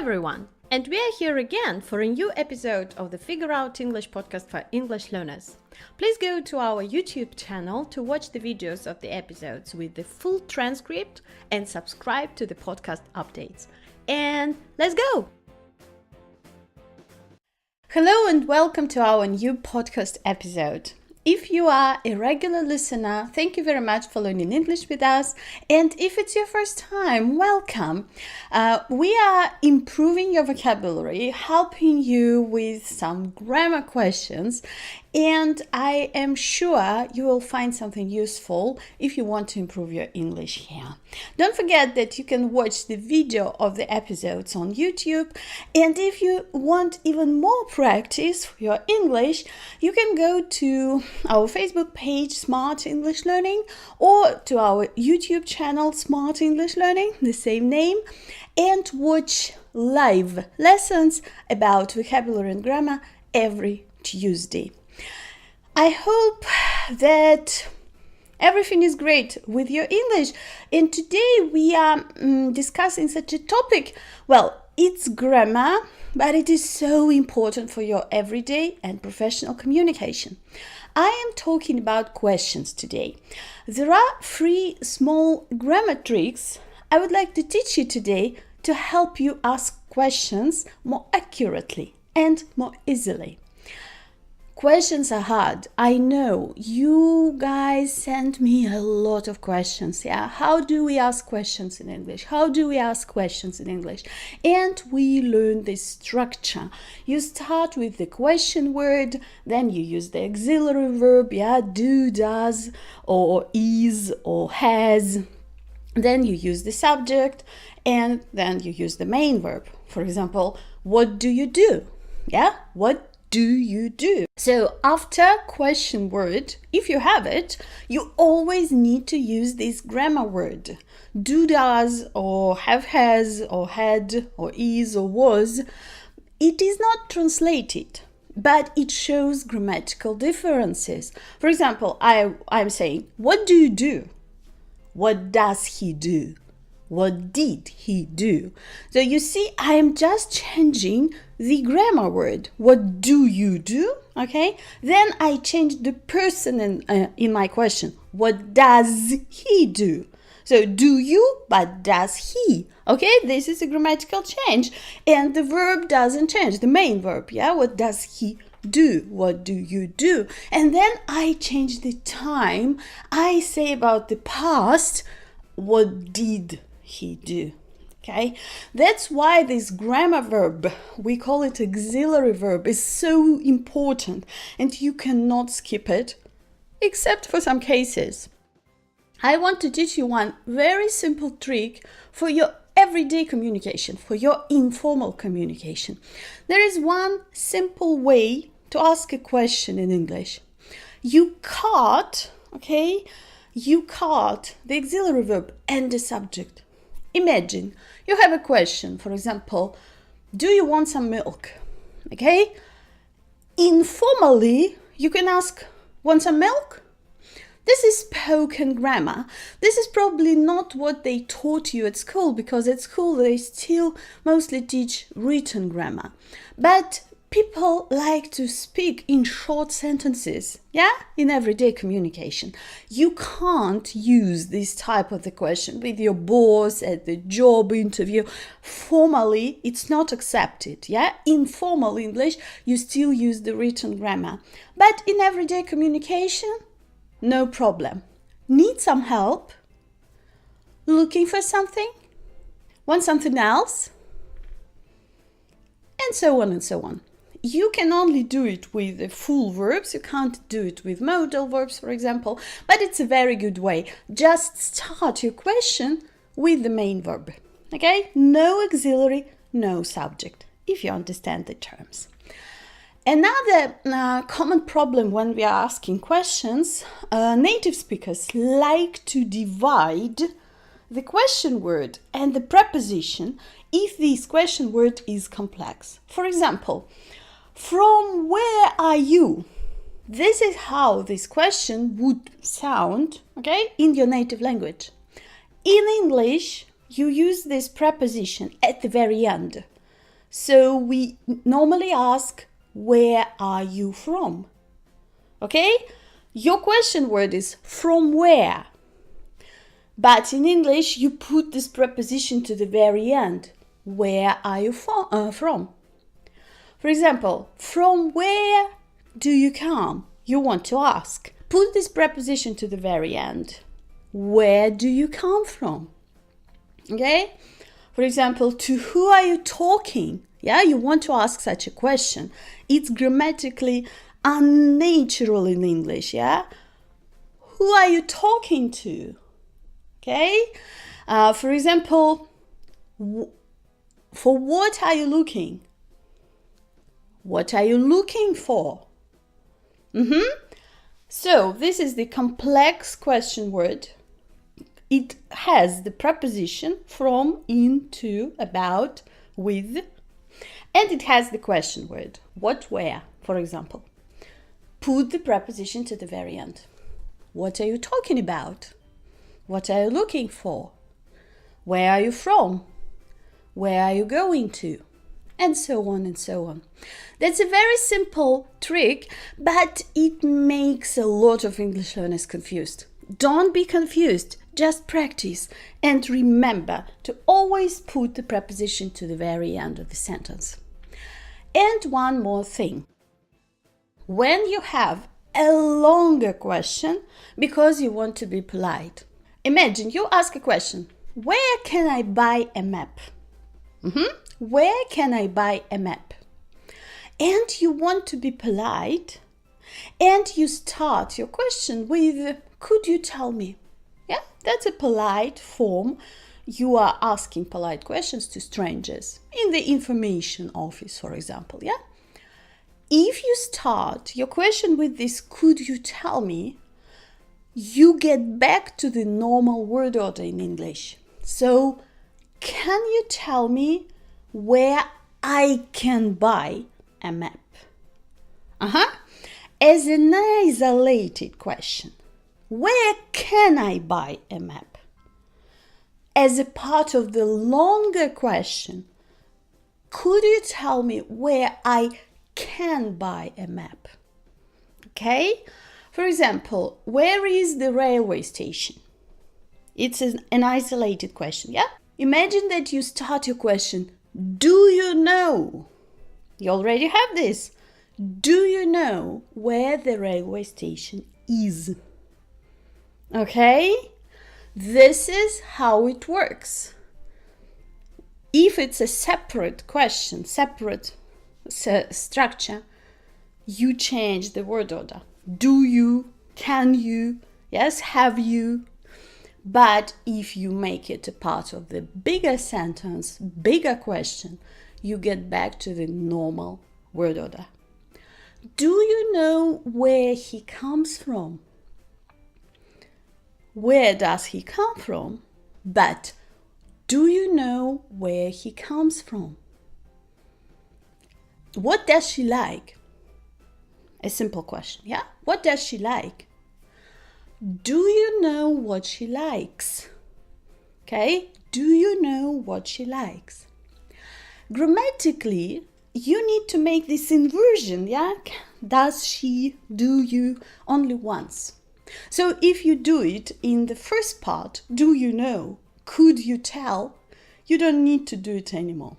everyone, and we are here again for a new episode of the Figure Out English podcast for English learners. Please go to our YouTube channel to watch the videos of the episodes with the full transcript and subscribe to the podcast updates. And let's go! Hello and welcome to our new podcast episode. If you are a regular listener, thank you very much for learning English with us. And if it's your first time, welcome. We are improving your vocabulary, helping you with some grammar questions. And I am sure you will find something useful if you want to improve your English here. Don't forget that you can watch the video of the episodes on YouTube. And if you want even more practice for your English, you can go to our Facebook page, Smart English Learning, or to our YouTube channel, Smart English Learning, the same name, and watch live lessons about vocabulary and grammar every Tuesday. I hope that everything is great with your English. And today we are discussing such a topic. Well, it's grammar, but it is so important for your everyday and professional communication. I am talking about questions today. There are 3 small grammar tricks I would like to teach you today to help you ask questions more accurately and more easily. Questions are hard. I know you guys send me a lot of questions. Yeah, how do we ask questions in English? How do we ask questions in English? And we learn this structure. You start with the question word, then you use the auxiliary verb, do, does, or is, or has. Then you use the subject, and then you use the main verb. For example, what do you do? Yeah, what do you do? So after question word, if you have it, you always need to use this grammar word. Do, does, or have, has, or had, or is, or was. It is not translated, but it shows grammatical differences. For example, I'm saying, what do you do? What does he do? What did he do? So you see, I am just changing the grammar word. What do you do? Okay. Then I change the person in my question. What does he do? So do you, but does he? Okay. This is a grammatical change. And the verb doesn't change. The main verb. Yeah. What does he do? What do you do? And then I change the time. I say about the past. What did he do? Okay, that's why this grammar verb, we call it auxiliary verb, is so important and you cannot skip it, except for some cases. I want to teach you one very simple trick for your everyday communication, for your informal communication. There is one simple way to ask a question in English. You cart the auxiliary verb and the subject. Imagine you have a question, for example, do you want some milk? Okay? Informally, you can ask, want some milk? This is spoken grammar. This is probably not what they taught you at school, because at school they still mostly teach written grammar. But people like to speak in short sentences, in everyday communication. You can't use this type of the question with your boss at the job interview. Formally, it's not accepted, Informal English, you still use the written grammar. But in everyday communication, no problem. Need some help? Looking for something? Want something else? And so on and so on. You can only do it with the full verbs. You can't do it with modal verbs, for example, but it's a very good way. Just start your question with the main verb. Okay? No auxiliary, no subject, if you understand the terms. Another common problem when we are asking questions, native speakers like to divide the question word and the preposition if this question word is complex. For example, from where are you? This is how this question would sound, in your native language. In English, you use this preposition at the very end. So we normally ask, where are you from? Okay? Your question word is from where? But in English, you put this preposition to the very end. Where are you from? For example, from where do you come? You want to ask. Put this preposition to the very end. Where do you come from? Okay? For example, to who are you talking? Yeah, you want to ask such a question. It's grammatically unnatural in English, yeah? Who are you talking to? Okay? For example, for what are you looking? What are you looking for? So, this is the complex question word. It has the preposition from, in, to, about, with, and it has the question word. What, where, for example. Put the preposition to the very end. What are you talking about? What are you looking for? Where are you from? Where are you going to? And so on and so on. That's a very simple trick, but it makes a lot of English learners confused. Don't be confused, just practice and remember to always put the preposition to the very end of the sentence. And one more thing. When you have a longer question because you want to be polite, imagine you ask a question, where can I buy a map? Where can I buy a map? And you want to be polite and you start your question with, could you tell me? Yeah, that's a polite form. You are asking polite questions to strangers in the information office, for example, yeah? If you start your question with this, could you tell me? You get back to the normal word order in English. So, can you tell me where I can buy a map? As an isolated question. Where can I buy a map? As a part of the longer question, could you tell me where I can buy a map? Okay? For example, where is the railway station? It's an isolated question, yeah? Imagine that you start your question, do you know? You already have this. Do you know where the railway station is? Okay? This is how it works. If it's a separate question, separate structure, you change the word order. Do you? Can you? Yes, have you? But if you make it a part of the bigger sentence, bigger question, you get back to the normal word order. Do you know where he comes from? Where does he come from? But do you know where he comes from? What does she like? A simple question, yeah? What does she like? Do you know what she likes? Okay? Do you know what she likes? Grammatically, you need to make this inversion, yeah? Does she, do you, only once. So if you do it in the first part, do you know, could you tell, you don't need to do it anymore.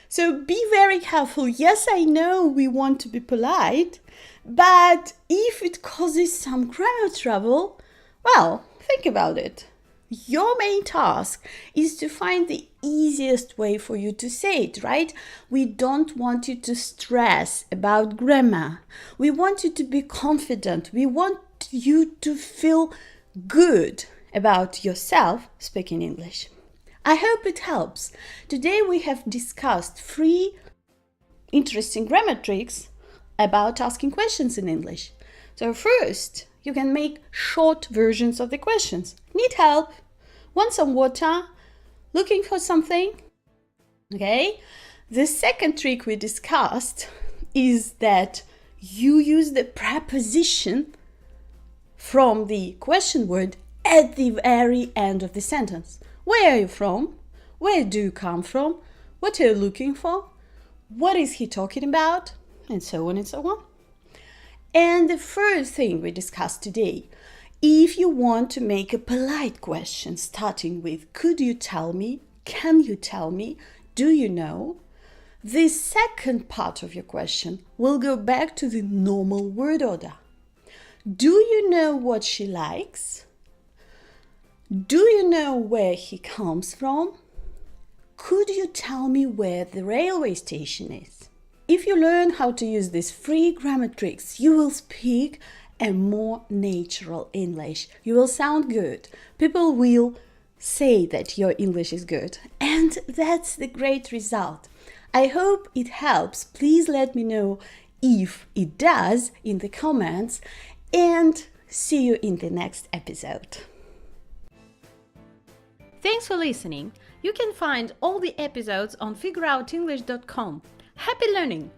So be very careful. Yes, I know we want to be polite, but if it causes some grammar trouble, well, think about it. Your main task is to find the easiest way for you to say it, right? We don't want you to stress about grammar. We want you to be confident. We want you to feel good about yourself speaking English. I hope it helps. Today we have discussed 3 interesting grammar tricks about asking questions in English. So first, you can make short versions of the questions. Need help? Want some water? Looking for something? Okay. The second trick we discussed is that you use the preposition from the question word at the very end of the sentence. Where are you from? Where do you come from? What are you looking for? What is he talking about? And so on and so on. And the first thing we discussed today, if you want to make a polite question starting with could you tell me, can you tell me, do you know? The second part of your question will go back to the normal word order. Do you know what she likes? Do you know where he comes from? Could you tell me where the railway station is? If you learn how to use these free grammar tricks, you will speak a more natural English. You will sound good. People will say that your English is good. And that's the great result. I hope it helps. Please let me know if it does in the comments. And see you in the next episode. Thanks for listening. You can find all the episodes on figureoutenglish.com. Happy learning!